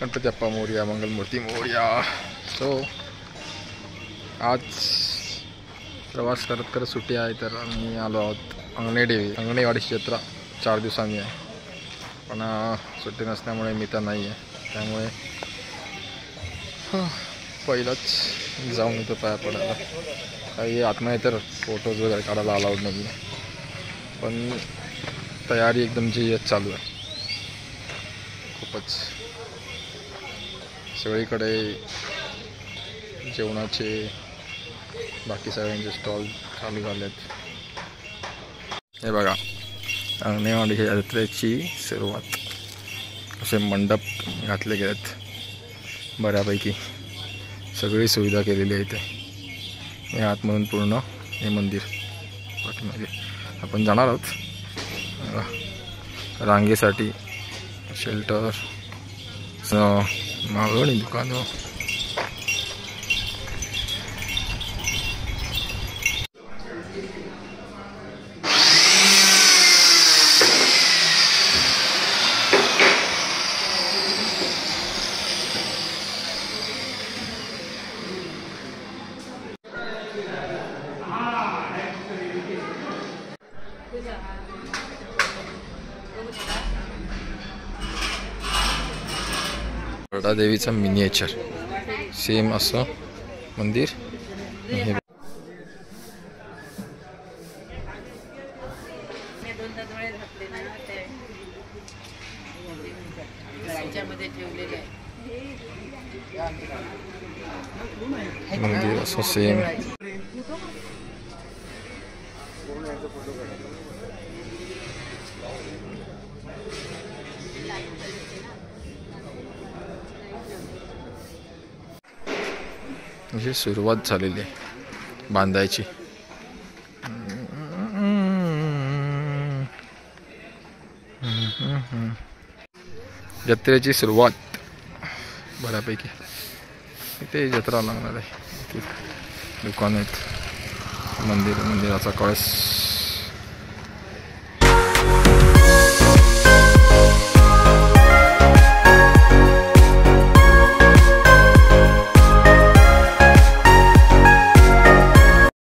Ganpati Bappa Morya, Mangalmurti Morya. So आज प्रवास करत करत सुट्टी आहे तर आम्ही आलो आहोत अंगणेवाडीची जत्रा 4 दिवसांनी आहे. पण सुट्टी नसल्यामुळे मी तर नाही आहे, त्यामुळे पहिलंच जाऊन येतो पाया पडायला. काही आतमध्ये तर फोटोज वगैरे काढायला अलाउड नाही आहे, पण तयारी एकदम जी चालू आहे खूपच. सगळीकडे जेवणाचे बाकी सगळ्यांचे स्टॉल चालू झाले आहेत. हे बघा, अंगणेवाडी यात्रेची सुरुवात. असे मंडप घातले गेलेत बऱ्यापैकी. सगळी सुविधा केलेली आहे इथे. हे आतमधून पूर्ण हे मंदिर पाठीमागे आपण जाणार आहोत. रांगेसाठी शेल्टर, मागणी दुकानं. देवीचा मिनिएचर सेम असं मंदिर. हे मंदिर असं सेम. म्हणजे सुरुवात झालेली आहे बांधायची. जत्रेची सुरुवात बऱ्यापैकी. इथे जत्रा लागणार आहे. दुकान आहेत, मंदिराचा कळस.